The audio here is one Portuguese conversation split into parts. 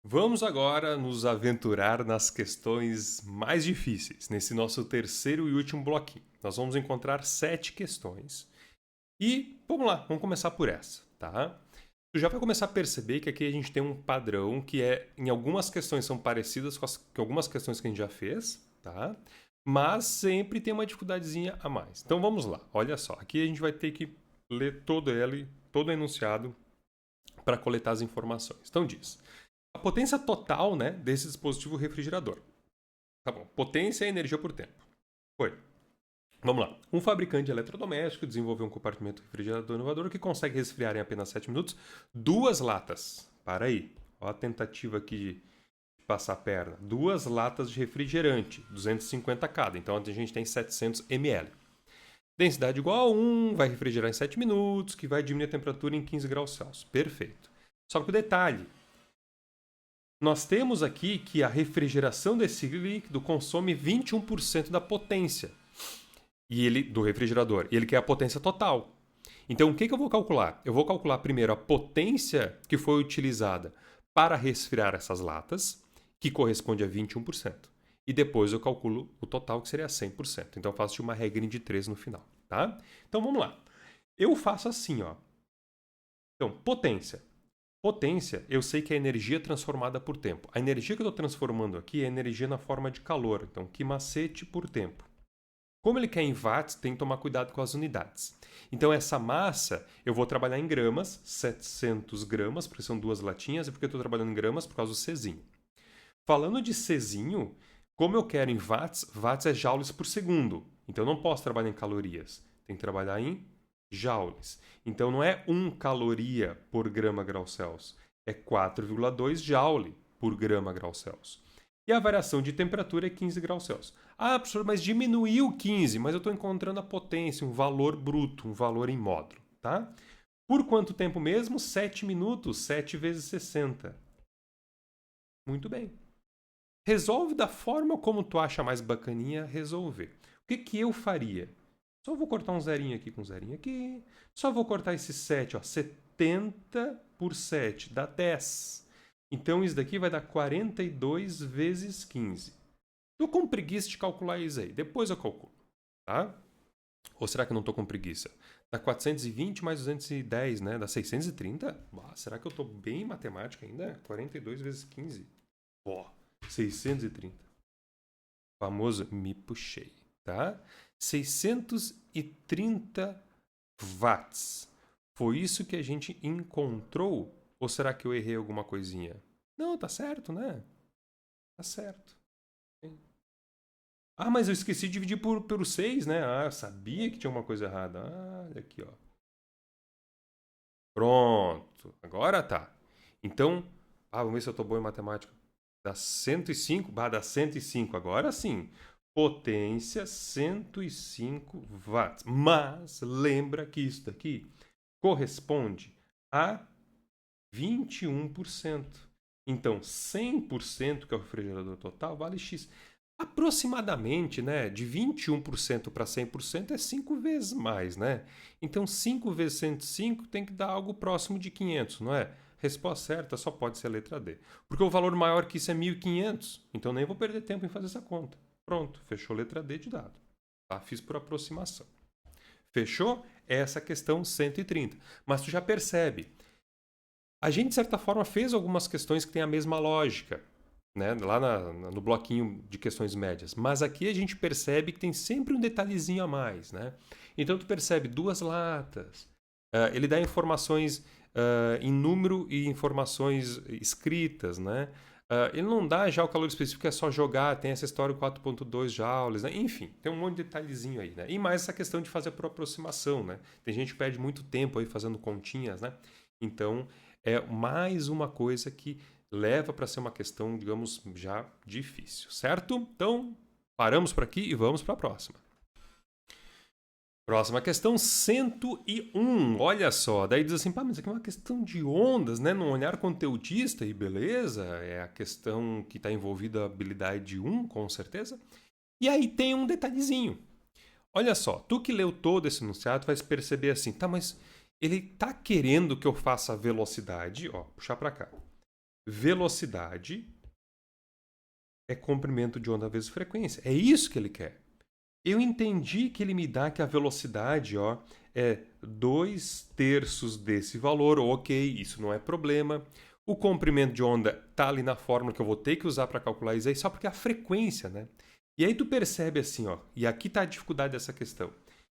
Vamos agora nos aventurar nas questões mais difíceis, nesse nosso terceiro e último bloquinho. Nós vamos encontrar 7 questões. E vamos lá, vamos começar por essa, tá? Tu já vai começar a perceber que aqui a gente tem um padrão que em algumas questões são parecidas com algumas questões que a gente já fez, tá? Mas sempre tem uma dificuldadezinha a mais. Então vamos lá, olha só. Aqui a gente vai ter que ler todo o enunciado para coletar as informações. Então diz: a potência total, né, desse dispositivo refrigerador. Tá bom. Potência é energia por tempo. Foi. Vamos lá. Um fabricante de eletrodoméstico desenvolveu um compartimento refrigerador inovador que consegue resfriar em apenas 7 minutos 2 latas. Para aí. Olha a tentativa aqui de passar a perna. 2 latas de refrigerante, 250 cada. Então a gente tem 700 ml. Densidade igual a 1, vai refrigerar em 7 minutos, que vai diminuir a temperatura em 15 graus Celsius. Perfeito. Só que o detalhe: nós temos aqui que a refrigeração desse líquido consome 21% da potência do refrigerador. E ele quer a potência total. Então, o que eu vou calcular? Eu vou calcular primeiro a potência que foi utilizada para resfriar essas latas, que corresponde a 21%. E depois eu calculo o total, que seria 100%. Então, eu faço uma regrinha de 3 no final, tá? Então, vamos lá. Eu faço assim, ó. Então, potência. Potência, eu sei que é energia transformada por tempo. A energia que eu estou transformando aqui é energia na forma de calor. Então, que macete por tempo. Como ele quer em watts, tem que tomar cuidado com as unidades. Então, essa massa, eu vou trabalhar em gramas, 700 gramas, porque são 2 latinhas, e porque eu estou trabalhando em gramas por causa do Czinho. Falando de Czinho, como eu quero em watts, watts é joules por segundo. Então, eu não posso trabalhar em calorias. Tem que trabalhar em joules. Então, não é 1 caloria por grama grau Celsius. É 4,2 joule por grama grau Celsius. E a variação de temperatura é 15 graus Celsius. Ah, professor, mas diminuiu 15, mas eu estou encontrando a potência, um valor bruto, um valor em módulo, tá? Por quanto tempo mesmo? 7 minutos, 7 vezes 60. Muito bem. Resolve da forma como tu acha mais bacaninha resolver. O que eu faria? Só vou cortar um zerinho aqui com um zerinho aqui. Só vou cortar esse 7, ó. 70 por 7 dá 10. Então isso daqui vai dar 42 vezes 15. Tô com preguiça de calcular isso aí. Depois eu calculo, tá? Ou será que eu não tô com preguiça? Dá 420 mais 210, né? Dá 630? Será que eu tô bem em matemática ainda? 42 vezes 15. 630. Famoso me puxei, tá? 630 watts. Foi isso que a gente encontrou? Ou será que eu errei alguma coisinha? Não, tá certo, né? Tá certo. Ah, mas eu esqueci de dividir por 6, né? Ah, eu sabia que tinha uma coisa errada. Ah, olha aqui, ó. Pronto. Agora tá. Então, vamos ver se eu tô bom em matemática. Dá 105? Dá 105. Agora sim. Potência 105 watts. Mas lembra que isso daqui corresponde a 21%. Então, 100%, que é o refrigerador total, vale X. Aproximadamente, né, de 21% para 100% é 5 vezes mais, né? Então, 5 vezes 105 tem que dar algo próximo de 500, não é? Resposta certa só pode ser a letra D. Porque o valor maior que isso é 1.500, então nem vou perder tempo em fazer essa conta. Pronto, fechou a letra D de dado. Tá? Fiz por aproximação. Fechou? Essa questão 130. Mas tu já percebe, a gente, de certa forma, fez algumas questões que têm a mesma lógica, né? Lá no bloquinho de questões médias. Mas aqui a gente percebe que tem sempre um detalhezinho a mais, né? Então, tu percebe 2 latas. Ele dá informações em número e informações escritas, né? Ele não dá já o calor específico, é só jogar, tem essa história 4.2 joules, né? Enfim, tem um monte de detalhezinho aí, né? E mais essa questão de fazer por aproximação, né? Tem gente que perde muito tempo aí fazendo continhas, né? Então, é mais uma coisa que leva para ser uma questão, digamos, já difícil, certo? Então, paramos por aqui e vamos para a próxima. Próxima questão, 101. Olha só, daí diz assim, mas aqui é uma questão de ondas, né? Num olhar conteudista e beleza, é a questão que está envolvida a habilidade 1, com certeza. E aí tem um detalhezinho. Olha só, tu que leu todo esse enunciado vai perceber assim, tá, mas ele tá querendo que eu faça a velocidade, ó, puxar para cá. velocidade é comprimento de onda vezes frequência. É isso que ele quer. Eu entendi que ele me dá que a velocidade é 2/3 desse valor. Ok, isso não é problema. O comprimento de onda está ali na fórmula que eu vou ter que usar para calcular isso aí, só porque é a frequência, né? E aí tu percebe assim, e aqui está a dificuldade dessa questão.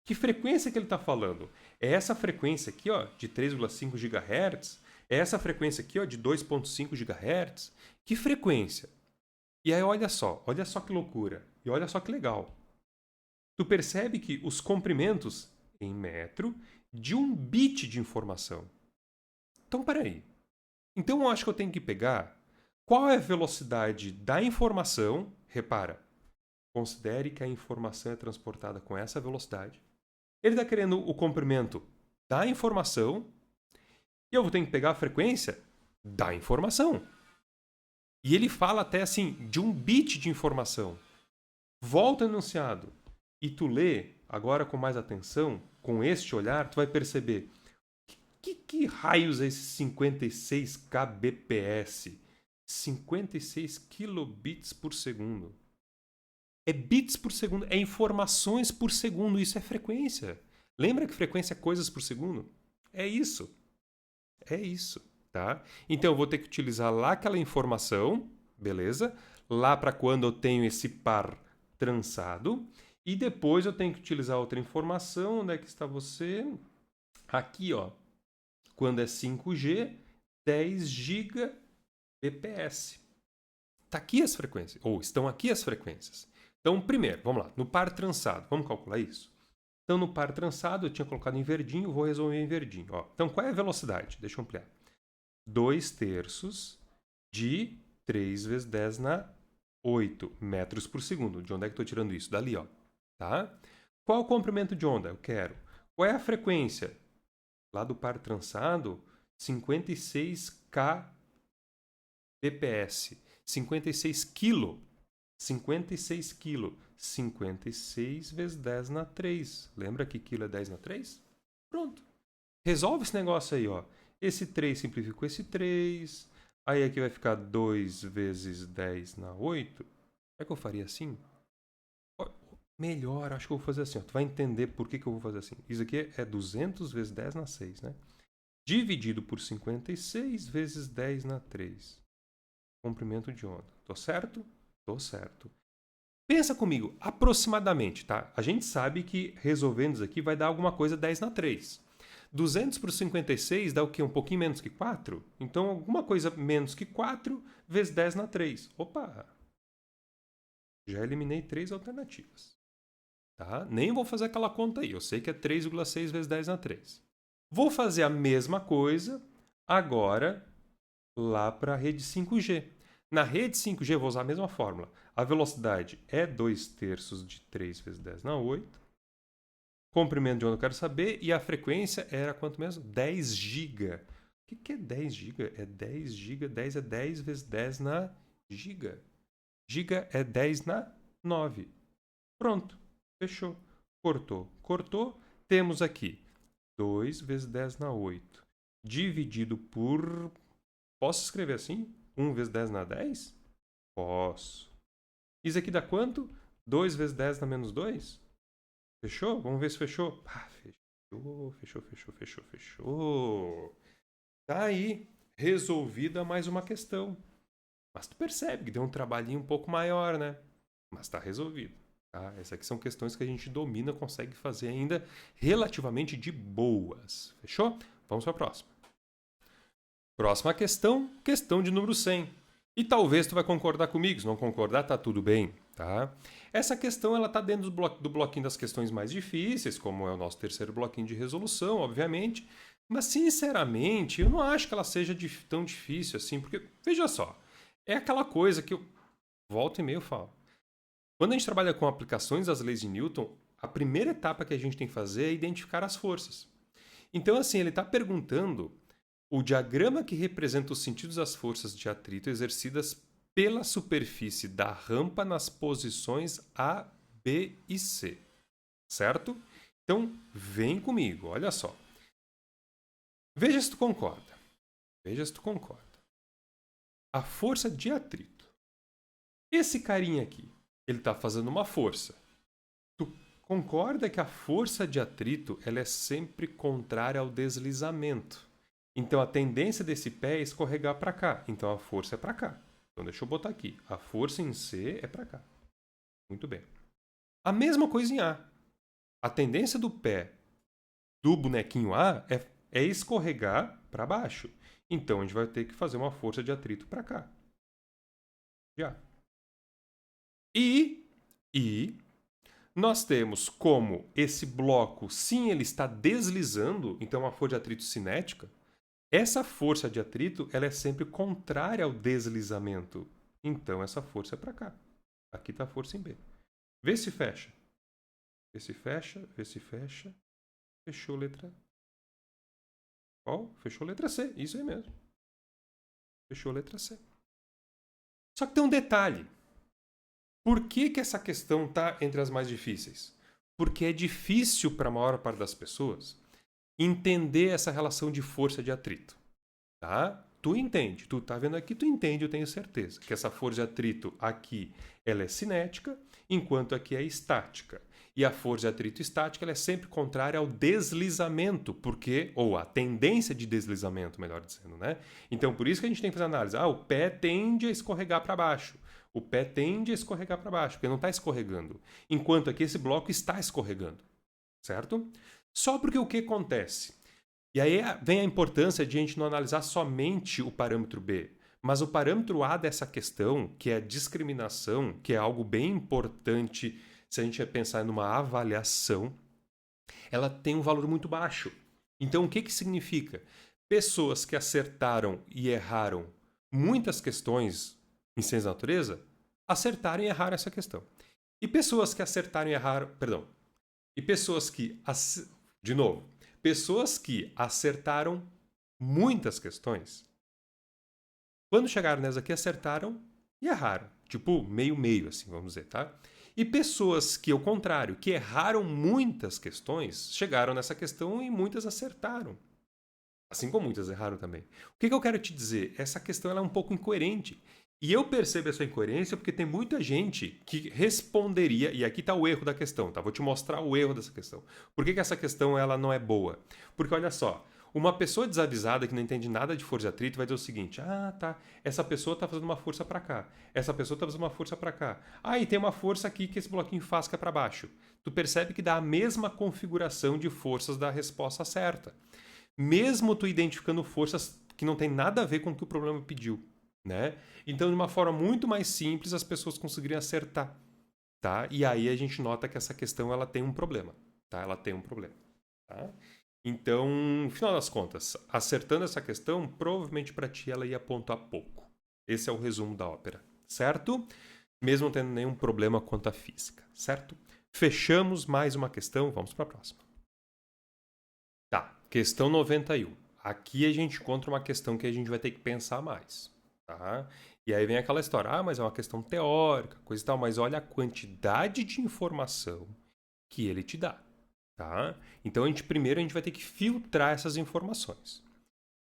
Que frequência que ele está falando? É essa frequência aqui, de 3,5 GHz? É essa frequência aqui, de 2,5 GHz? Que frequência? E aí olha só que loucura. E olha só que legal. Tu percebe que os comprimentos em metro de um bit de informação. Então, peraí. Então eu acho que eu tenho que pegar qual é a velocidade da informação. Repara, considere que a informação é transportada com essa velocidade. Ele está querendo o comprimento da informação e eu vou ter que pegar a frequência da informação. E ele fala até assim, de um bit de informação. Volta ao enunciado e tu lê, agora com mais atenção, com este olhar, tu vai perceber que raios é esse 56 kbps? 56 kilobits por segundo. É bits por segundo, é informações por segundo, isso é frequência. Lembra que frequência é coisas por segundo? É isso. É isso, tá? Então eu vou ter que utilizar lá aquela informação, beleza? Lá para quando eu tenho esse par trançado. E depois eu tenho que utilizar outra informação. Onde é que está você? Aqui, quando é 5G, 10 Gbps. Está aqui as frequências, ou estão aqui as frequências. Então, primeiro, vamos lá, no par trançado, vamos calcular isso? Então, no par trançado, eu tinha colocado em verdinho, vou resolver em verdinho. Então, qual é a velocidade? Deixa eu ampliar. 2/3 de 3 vezes 10 na 8 metros por segundo. De onde é que eu estou tirando isso? Dali, tá? Qual é o comprimento de onda? Eu quero. Qual é a frequência? Lá do par trançado, 56 kbps. 56 kg. 56 kg. 56 vezes 10 na 3. Lembra que quilo é 10 na 3? Pronto. Resolve esse negócio aí, Esse 3 simplificou esse 3. Aí aqui vai ficar 2 vezes 10 na 8. É que eu faria assim? Melhor, acho que eu vou fazer assim. Tu vai entender por que eu vou fazer assim. Isso aqui é 200 vezes 10 na 6, né? Dividido por 56 vezes 10 na 3. Comprimento de onda. Tô certo? Tô certo. Pensa comigo, aproximadamente, tá? A gente sabe que resolvendo isso aqui vai dar alguma coisa 10 na 3. 200 por 56 dá o quê? Um pouquinho menos que 4? Então, alguma coisa menos que 4 vezes 10 na 3. Opa! Já eliminei 3 alternativas. Tá? Nem vou fazer aquela conta aí. Eu sei que é 3,6 vezes 10 na 3. Vou fazer a mesma coisa agora lá para a rede 5G. Na rede 5G eu vou usar a mesma fórmula. A velocidade é 2/3 de 3 vezes 10 na 8. Comprimento de onda eu quero saber. E a frequência era quanto mesmo? 10 GB. O que é 10 GB? É 10 GB. 10 é 10 vezes 10 na giga. Giga é 10 na 9. Pronto. Fechou. Cortou. Cortou. Temos aqui 2 vezes 10 na 8. Dividido por... Posso escrever assim? 1 vezes 10 na 10? Posso. Isso aqui dá quanto? 2 vezes 10 na menos 2? Fechou? Vamos ver se fechou. Fechou. Tá aí. Resolvida mais uma questão. Mas tu percebe que deu um trabalhinho um pouco maior, né? Mas tá resolvido. Tá? Essas aqui são questões que a gente domina, consegue fazer ainda relativamente de boas. Fechou? Vamos para a próxima. Próxima questão, questão de número 100. E talvez tu vai concordar comigo, se não concordar, tá tudo bem, tá? Essa questão, ela tá dentro do bloquinho das questões mais difíceis, como é o nosso terceiro bloquinho de resolução, obviamente. Mas, sinceramente, eu não acho que ela seja tão difícil assim, porque, veja só, é aquela coisa que eu volta e meia falo. Quando a gente trabalha com aplicações das leis de Newton, a primeira etapa que a gente tem que fazer é identificar as forças. Então, assim, ele está perguntando o diagrama que representa os sentidos das forças de atrito exercidas pela superfície da rampa nas posições A, B e C. Certo? Então, vem comigo, olha só. Veja se tu concorda. a força de atrito. Esse carinha aqui, ele está fazendo uma força. Tu concorda que a força de atrito ela é sempre contrária ao deslizamento. Então a tendência desse pé é escorregar para cá. Então a força é para cá. Então deixa eu botar aqui. A força em C é para cá. Muito bem. A mesma coisa em A. A tendência do pé do bonequinho A é escorregar para baixo. Então a gente vai ter que fazer uma força de atrito para cá. Já. E nós temos como esse bloco, sim, ele está deslizando, então uma força de atrito cinética. Essa força de atrito ela é sempre contrária ao deslizamento. Então essa força é para cá. Aqui está a força em B. Vê se fecha. Vê se fecha, vê se fecha. Fechou letra. Qual? Fechou letra C. Isso aí mesmo. Fechou letra C. Só que tem um detalhe. Por que essa questão está entre as mais difíceis? Porque é difícil para a maior parte das pessoas entender essa relação de força de atrito. Tá? Tu entende, tu tá vendo aqui, tu entende, eu tenho certeza, que essa força de atrito aqui ela é cinética, enquanto aqui é estática. E a força de atrito estática ela é sempre contrária ao deslizamento, porque ou a tendência de deslizamento, melhor dizendo, né? Então, por isso que a gente tem que fazer análise. O pé tende a escorregar para baixo. O pé tende a escorregar para baixo, porque não está escorregando. Enquanto aqui esse bloco está escorregando, certo? Só porque o que acontece? E aí vem a importância de a gente não analisar somente o parâmetro B, mas o parâmetro A dessa questão, que é a discriminação, que é algo bem importante se a gente pensar numa avaliação, ela tem um valor muito baixo. Então, o que significa? Pessoas que acertaram e erraram muitas questões em ciência da natureza, acertaram e erraram essa questão. E pessoas que acertaram e erraram... Perdão. E pessoas que... De novo. Pessoas que acertaram muitas questões, quando chegaram nessa aqui, acertaram e erraram. Tipo, meio-meio, assim, vamos dizer, tá? E pessoas que, ao contrário, que erraram muitas questões, chegaram nessa questão e muitas acertaram. Assim como muitas erraram também. O que eu quero te dizer? Essa questão ela é um pouco incoerente. E eu percebo essa incoerência porque tem muita gente que responderia, e aqui está o erro da questão, tá? Vou te mostrar o erro dessa questão. Por que essa questão ela não é boa? Porque olha só, uma pessoa desavisada que não entende nada de força de atrito vai dizer o seguinte: tá, essa pessoa está fazendo uma força para cá, essa pessoa está fazendo uma força para cá. E tem uma força aqui que esse bloquinho faz que é para baixo. Tu percebe que dá a mesma configuração de forças da resposta certa. Mesmo tu identificando forças que não tem nada a ver com o que o problema pediu. Né? Então, de uma forma muito mais simples, as pessoas conseguiriam acertar. Tá? E aí a gente nota que essa questão ela tem um problema. Tá? Ela tem um problema. Tá? Então, no final das contas, acertando essa questão, provavelmente para ti ela ia pontuar pouco. Esse é o resumo da ópera. Certo? Mesmo não tendo nenhum problema quanto à física. Certo? Fechamos mais uma questão. Vamos para a próxima. Tá. Questão 91. Aqui a gente encontra uma questão que a gente vai ter que pensar mais. Tá? E aí vem aquela história, mas é uma questão teórica, coisa e tal, mas olha a quantidade de informação que ele te dá. Tá? Então, primeiro a gente vai ter que filtrar essas informações.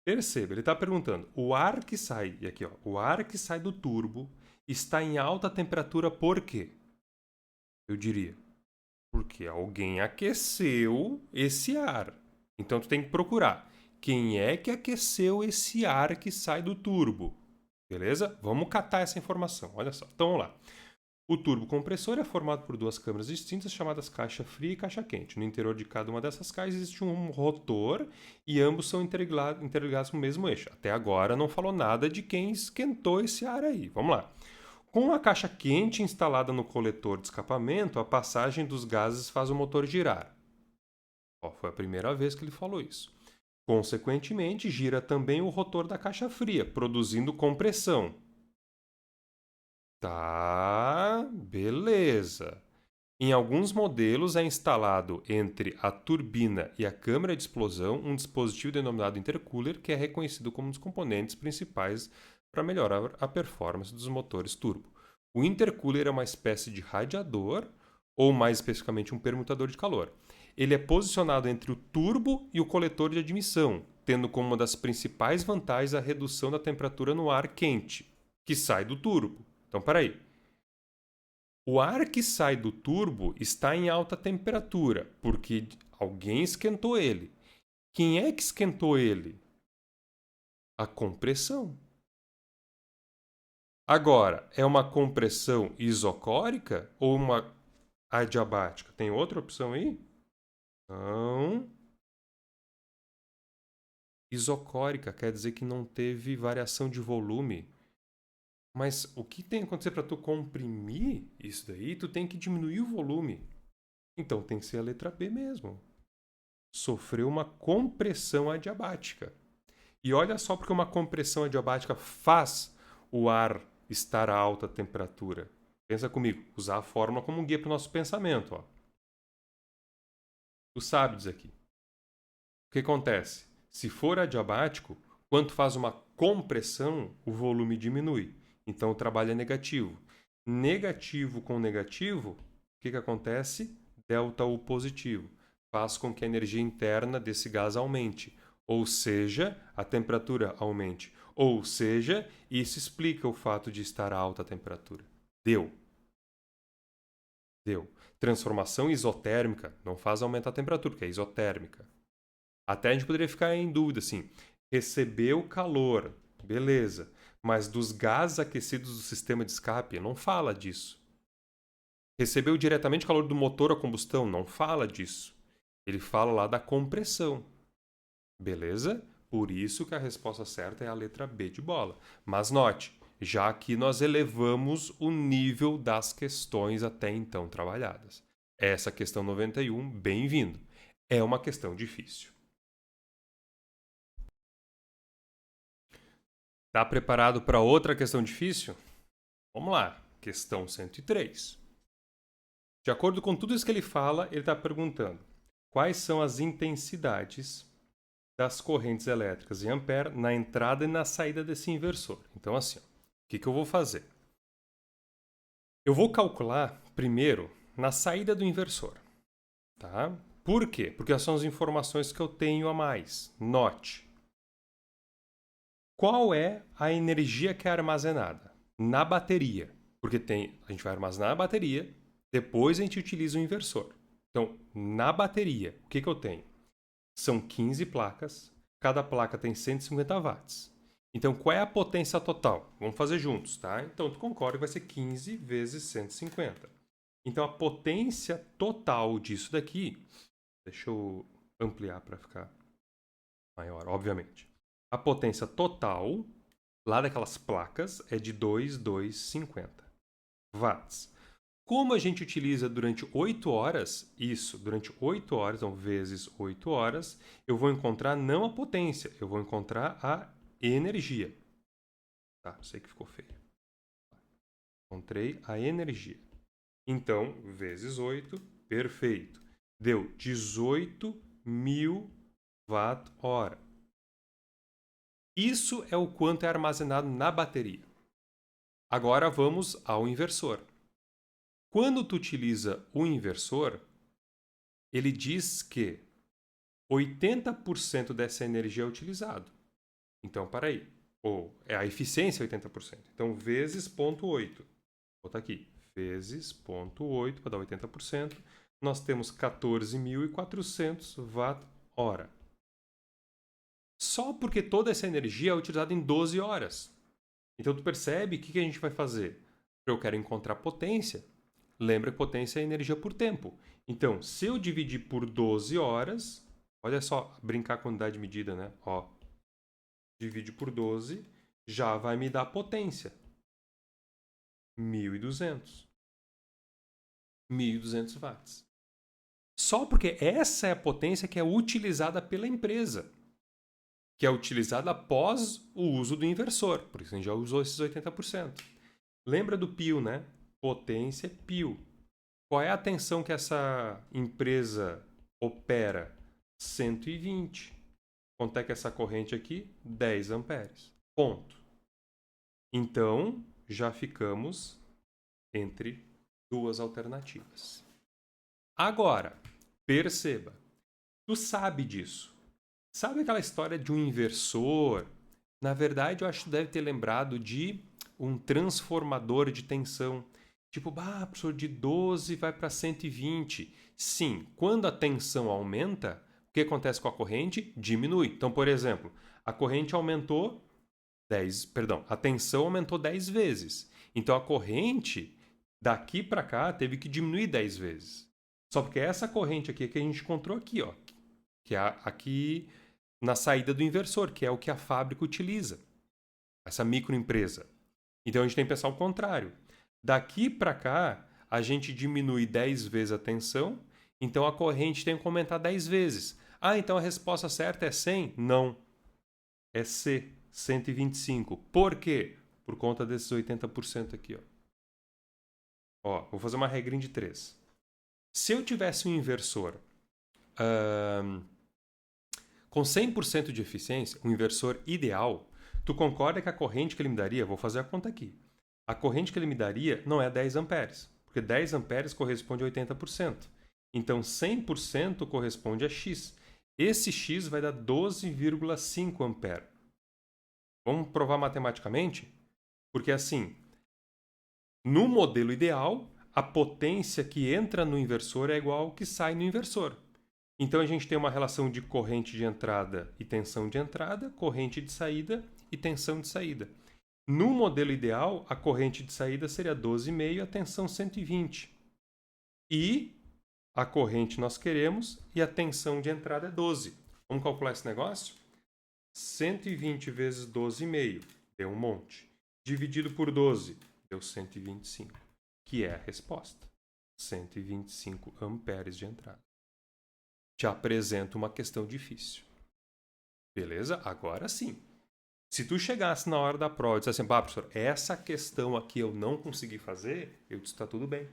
Perceba, ele está perguntando, o ar que sai, e aqui, ó, o ar que sai do turbo está em alta temperatura por quê? Eu diria, porque alguém aqueceu esse ar. Então, tu tem que procurar quem é que aqueceu esse ar que sai do turbo. Beleza? Vamos catar essa informação. Olha só. Então, vamos lá. O turbocompressor é formado por duas câmaras distintas chamadas caixa fria e caixa quente. No interior de cada uma dessas caixas existe um rotor e ambos são interligados no mesmo eixo. Até agora não falou nada de quem esquentou esse ar aí. Vamos lá. Com a caixa quente instalada no coletor de escapamento, a passagem dos gases faz o motor girar. Foi a primeira vez que ele falou isso. Consequentemente, gira também o rotor da caixa fria, produzindo compressão. Tá, beleza. Em alguns modelos é instalado entre a turbina e a câmara de explosão um dispositivo denominado intercooler, que é reconhecido como um dos componentes principais para melhorar a performance dos motores turbo. O intercooler é uma espécie de radiador, ou mais especificamente um permutador de calor. Ele é posicionado entre o turbo e o coletor de admissão, tendo como uma das principais vantagens a redução da temperatura no ar quente. que sai do turbo. Então, peraí. O ar que sai do turbo está em alta temperatura, porque alguém esquentou ele. Quem é que esquentou ele? A compressão. Agora, é uma compressão isocórica ou uma adiabática? Tem outra opção aí? Não. Isocórica quer dizer que não teve variação de volume. Mas o que tem que acontecer para tu comprimir isso daí? Tu tem que diminuir o volume. Então tem que ser a letra B mesmo. Sofreu uma compressão adiabática. E olha só porque uma compressão adiabática faz o ar estar a alta temperatura. Pensa comigo, usar a fórmula como um guia para o nosso pensamento. Ó. Tu sabes aqui. O que acontece? Se for adiabático, quando faz uma compressão, o volume diminui. Então o trabalho é negativo. Negativo com negativo, o que acontece? Delta U positivo. Faz com que a energia interna desse gás aumente. Ou seja, a temperatura aumente. Ou seja, isso explica o fato de estar a alta temperatura. Deu. Transformação isotérmica não faz aumentar a temperatura, porque é isotérmica. Até a gente poderia ficar em dúvida, assim, recebeu calor, beleza, mas dos gases aquecidos do sistema de escape, não fala disso. Recebeu diretamente calor do motor a combustão, não fala disso. Ele fala lá da compressão, beleza? Por isso que a resposta certa é a letra B de bola. Mas note, já aqui nós elevamos o nível das questões até então trabalhadas. Essa questão 91, bem-vindo. É uma questão difícil. Está preparado para outra questão difícil? Vamos lá, questão 103. De acordo com tudo isso que ele fala, ele está perguntando quais são as intensidades das correntes elétricas em ampere na entrada e na saída desse inversor. Então, assim, o que eu vou fazer? Eu vou calcular primeiro na saída do inversor. Tá? Por quê? Porque são as informações que eu tenho a mais. Note. Qual é a energia que é armazenada? Na bateria. Porque a gente vai armazenar a bateria, depois a gente utiliza o inversor. Então, na bateria, o que eu tenho? São 15 placas, cada placa tem 150 watts. Então, qual é a potência total? Vamos fazer juntos, tá? Então, tu concorda que vai ser 15 vezes 150. Então, a potência total disso daqui... Deixa eu ampliar para ficar maior, obviamente. A potência total, lá daquelas placas, é de 2,250 watts. Como a gente utiliza durante 8 horas, durante 8 horas, então vezes 8 horas, eu vou encontrar não a potência, eu vou encontrar a energia. Tá, sei que ficou feio. Encontrei a energia. Então, vezes 8, perfeito. Deu 18.000 watt-hora. Isso é o quanto é armazenado na bateria. Agora vamos ao inversor. Quando tu utiliza o inversor, ele diz que 80% dessa energia é utilizado. Então, para aí. Ou é a eficiência 80%. Então, vezes 0,8. Vou botar aqui. Vezes 0,8 para dar 80%. Nós temos 14.400 watt-hora. Só porque toda essa energia é utilizada em 12 horas. Então, tu percebe o que a gente vai fazer? Eu quero encontrar potência. Lembra que potência é energia por tempo. Então, se eu dividir por 12 horas, olha só, brincar com unidade de medida, né? Ó, divide por 12, já vai me dar potência. 1.200. 1.200 watts. Só porque essa é a potência que é utilizada pela empresa. Que é utilizada após o uso do inversor. Por isso a gente já usou esses 80%. Lembra do pio, né? Potência pio. Qual é a tensão que essa empresa opera? 120. Quanto é que essa corrente aqui? 10 amperes. Ponto. Então, já ficamos entre duas alternativas. Agora, perceba. Tu sabe disso. Sabe aquela história de um inversor? Na verdade, eu acho que tu deve ter lembrado de um transformador de tensão. Tipo, professor, de 12 vai para 120. Sim, quando a tensão aumenta, o que acontece com a corrente? Diminui. Então, por exemplo, a corrente aumentou a tensão aumentou 10 vezes. Então, a corrente daqui para cá teve que diminuir 10 vezes. Só porque essa corrente aqui é que a gente encontrou aqui, ó, que é aqui na saída do inversor, que é o que a fábrica utiliza, essa microempresa. Então, a gente tem que pensar o contrário. Daqui para cá, a gente diminui 10 vezes a tensão, então a corrente tem que aumentar 10 vezes. Então a resposta certa é 100? Não. É C, 125. Por quê? Por conta desses 80% aqui. Vou fazer uma regrinha de 3. Se eu tivesse um inversor com 100% de eficiência, um inversor ideal, tu concorda que a corrente que ele me daria, vou fazer a conta aqui, a corrente que ele me daria não é 10 amperes, porque 10 amperes corresponde a 80%. Então, 100% corresponde a X. Esse X vai dar 12,5 amperes. Vamos provar matematicamente? Porque assim, no modelo ideal, a potência que entra no inversor é igual ao que sai no inversor. Então, a gente tem uma relação de corrente de entrada e tensão de entrada, corrente de saída e tensão de saída. No modelo ideal, a corrente de saída seria 12,5 e a tensão 120. E a corrente nós queremos e a tensão de entrada é 12. Vamos calcular esse negócio? 120 vezes 12,5 deu um monte. Dividido por 12 deu 125, que é a resposta. 125 amperes de entrada. Te apresento uma questão difícil. Beleza? Agora sim. Se tu chegasse na hora da prova e dissesse assim, professor, essa questão aqui eu não consegui fazer, eu disse, está tudo bem.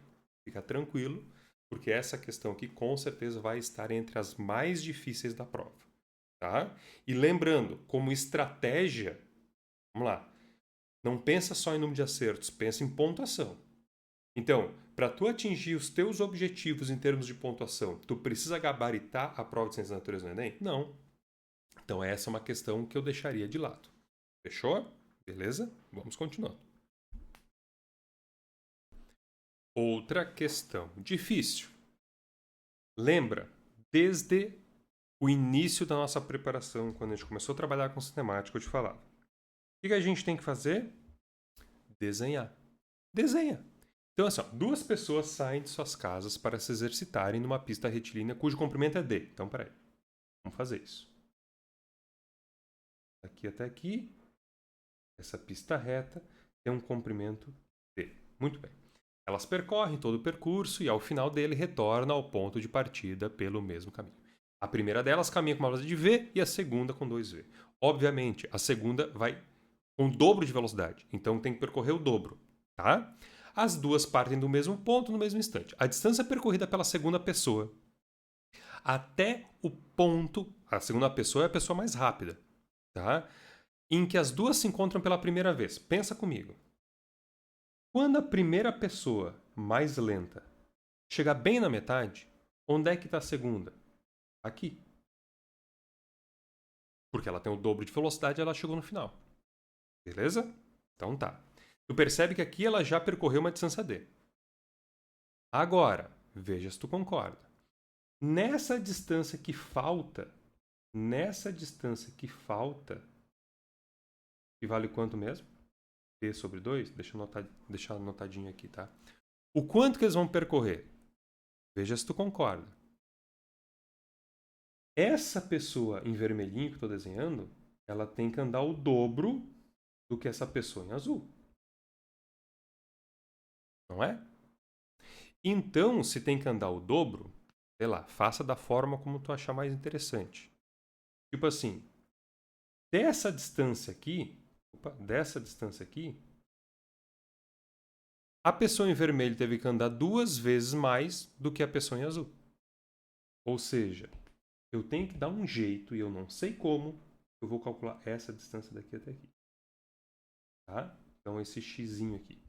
Fica tranquilo, porque essa questão aqui com certeza vai estar entre as mais difíceis da prova. Tá? E lembrando, como estratégia, vamos lá, não pensa só em número de acertos, pensa em pontuação. Então, para tu atingir os teus objetivos em termos de pontuação, tu precisa gabaritar a prova de Ciências da Natureza no Enem? Não. Então, essa é uma questão que eu deixaria de lado. Fechou? Beleza? Vamos continuando. Outra questão difícil. Lembra, desde o início da nossa preparação, quando a gente começou a trabalhar com sistemática, eu te falava. O que a gente tem que fazer? Desenhar. Desenha. Então, assim, duas pessoas saem de suas casas para se exercitarem numa pista retilínea cujo comprimento é D. Então, peraí. Vamos fazer isso. Daqui até aqui, essa pista reta tem um comprimento D. Muito bem. Elas percorrem todo o percurso e, ao final dele, retornam ao ponto de partida pelo mesmo caminho. A primeira delas caminha com uma velocidade de V e a segunda com 2V. Obviamente, a segunda vai com o dobro de velocidade. Então, tem que percorrer o dobro. Tá? As duas partem do mesmo ponto no mesmo instante. A distância percorrida pela segunda pessoa até o ponto... A segunda pessoa é a pessoa mais rápida. Tá? Em que as duas se encontram pela primeira vez. Pensa comigo. Quando a primeira pessoa, mais lenta, chegar bem na metade, onde é que está a segunda? Aqui. Porque ela tem o dobro de velocidade e ela chegou no final. Beleza? Então tá. Tu percebe que aqui ela já percorreu uma distância D. Agora, veja se tu concorda. Nessa distância que falta, que vale quanto mesmo? D sobre 2? Deixa eu deixar anotadinho aqui, tá? O quanto que eles vão percorrer? Veja se tu concorda. Essa pessoa em vermelhinho que eu estou desenhando, ela tem que andar o dobro do que essa pessoa em azul. Não é? Então, se tem que andar o dobro, sei lá, faça da forma como tu achar mais interessante. Tipo assim, dessa distância aqui, a pessoa em vermelho teve que andar 2 vezes mais do que a pessoa em azul. Ou seja, eu tenho que dar um jeito, e eu não sei como, eu vou calcular essa distância daqui até aqui. Tá? Então, esse xzinho aqui.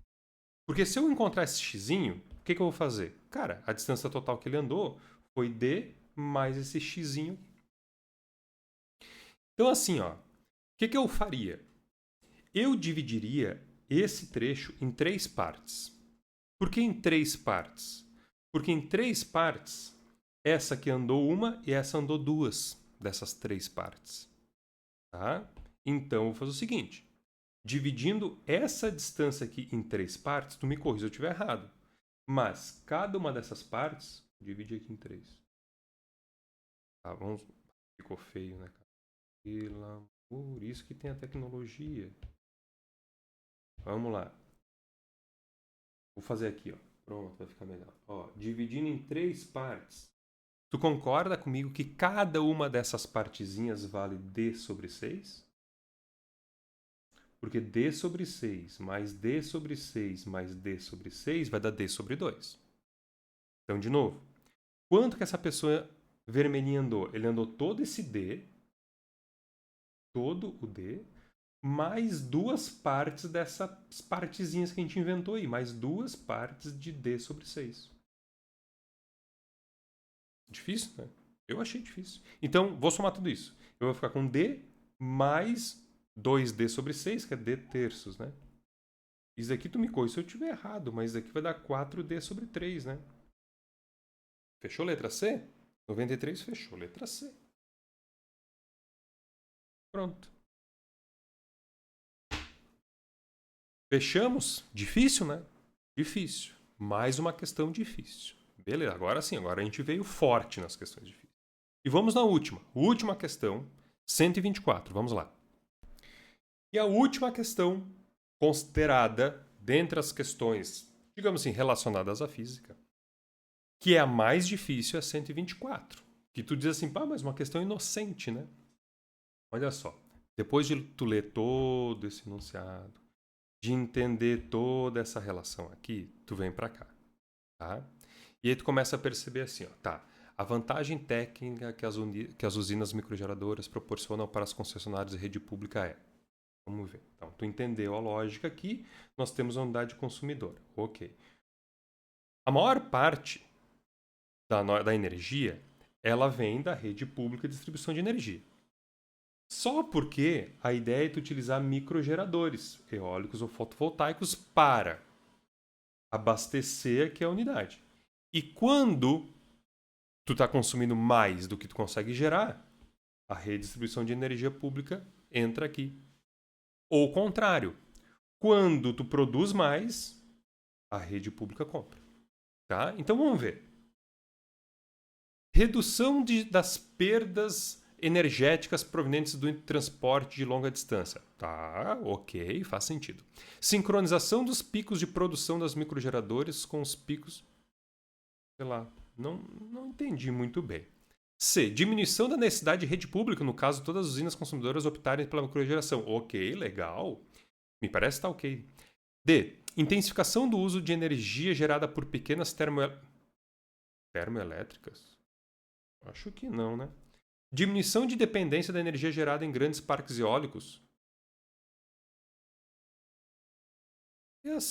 Porque se eu encontrar esse xzinho, o que eu vou fazer? Cara, a distância total que ele andou foi D mais esse xzinho. Então, assim, ó, o que eu faria? Eu dividiria esse trecho em 3 partes. Por que em 3 partes? Porque em 3 partes, essa aqui andou uma e essa andou 2 dessas 3 partes. Tá? Então, eu vou fazer o seguinte. Dividindo essa distância aqui em 3 partes, tu me corrija se eu estiver errado. Mas cada uma dessas partes, divide aqui em 3. Tá, vamos... Ficou feio, né, cara? Por isso que tem a tecnologia. Vamos lá. Vou fazer aqui, ó. Pronto, vai ficar melhor. Ó, dividindo em 3 partes. Tu concorda comigo que cada uma dessas partezinhas vale D sobre 6? Porque D sobre 6 mais D sobre 6 mais D sobre 6 vai dar D sobre 2. Então, de novo. Quanto que essa pessoa vermelhinha andou? Ele andou todo esse D. Todo o D. Mais 2 partes dessas partezinhas que a gente inventou aí. Mais 2 partes de D sobre 6. Difícil, né? Eu achei difícil. Então, vou somar tudo isso. Eu vou ficar com D mais 2D sobre 6, que é D terços, né? Isso aqui tu me corrige se eu estiver errado, mas isso aqui vai dar 4D sobre 3, né? Fechou letra C? 93 fechou letra C. Pronto. Fechamos? Difícil, né? Difícil. Mais uma questão difícil. Beleza, agora sim, agora a gente veio forte nas questões difíceis. E vamos na última. Última questão, 124. Vamos lá. E a última questão considerada dentre as questões, digamos assim, relacionadas à física, que é a mais difícil, é a 124. Que tu diz assim, pá, mas uma questão inocente, né? Olha só, depois de tu ler todo esse enunciado, de entender toda essa relação aqui, tu vem para cá, tá? E aí tu começa a perceber assim, ó, tá, a vantagem técnica que as usinas microgeradoras proporcionam para as concessionárias de rede pública é... Vamos ver. Então, tu entendeu a lógica aqui, nós temos a unidade consumidora. Ok. A maior parte da energia, ela vem da rede pública de distribuição de energia. Só porque a ideia é tu utilizar microgeradores, eólicos ou fotovoltaicos, para abastecer aqui a unidade. E quando tu está consumindo mais do que tu consegue gerar, a rede de distribuição de energia pública entra aqui. Ou o contrário, quando tu produz mais, a rede pública compra. Tá? Então vamos ver. Redução das perdas energéticas provenientes do transporte de longa distância. Tá, ok, faz sentido. Sincronização dos picos de produção das microgeradores com os picos... Sei lá, não entendi muito bem. C. Diminuição da necessidade de rede pública, no caso, todas as usinas consumidoras optarem pela microgeração. Ok, legal. Me parece que tá ok. D. Intensificação do uso de energia gerada por pequenas termoelétricas? Acho que não, né? Diminuição de dependência da energia gerada em grandes parques eólicos.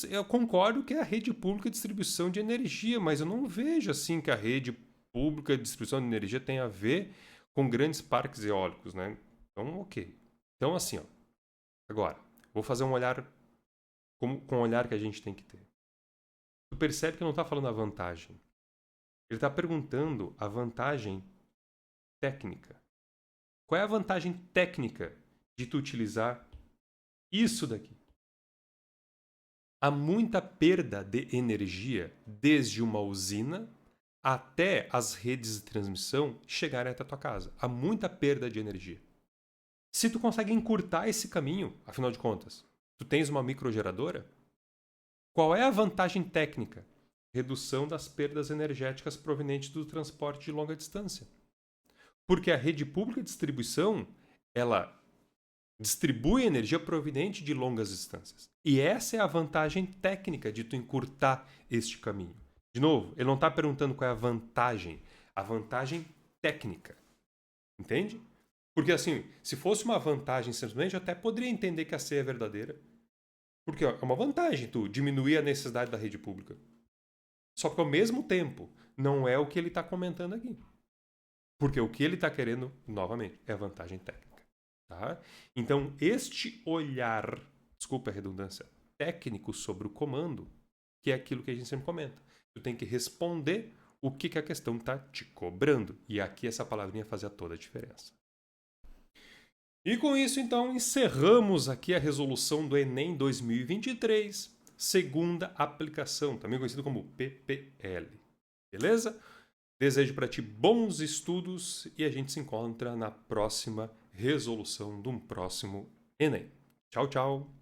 Eu concordo que é a rede pública de distribuição de energia, mas eu não vejo assim que a rede pública de distribuição de energia tem a ver com grandes parques eólicos, né? Então, ok. Então, assim, ó. Agora, vou fazer um olhar com o olhar que a gente tem que ter. Tu percebe que não está falando a vantagem. Ele está perguntando a vantagem técnica. Qual é a vantagem técnica de tu utilizar isso daqui? Há muita perda de energia desde uma usina até as redes de transmissão chegarem até a tua casa. Há muita perda de energia. Se tu consegue encurtar esse caminho, afinal de contas, tu tens uma microgeradora, qual é a vantagem técnica? Redução das perdas energéticas provenientes do transporte de longa distância. Porque a rede pública de distribuição, ela distribui energia proveniente de longas distâncias. E essa é a vantagem técnica de tu encurtar este caminho. De novo, ele não está perguntando qual é a vantagem técnica. Entende? Porque assim, se fosse uma vantagem simplesmente, eu até poderia entender que a C é verdadeira. Porque é uma vantagem tu diminuir a necessidade da rede pública. Só que ao mesmo tempo, não é o que ele está comentando aqui. Porque o que ele está querendo, novamente, é a vantagem técnica. Tá? Então, este olhar, desculpa a redundância, técnico sobre o comando, que é aquilo que a gente sempre comenta. Tu tem que responder o que a questão está te cobrando. E aqui essa palavrinha fazia toda a diferença. E com isso, então, encerramos aqui a resolução do Enem 2023, segunda aplicação, também conhecido como PPL. Beleza? Desejo para ti bons estudos e a gente se encontra na próxima resolução de um próximo Enem. Tchau, tchau!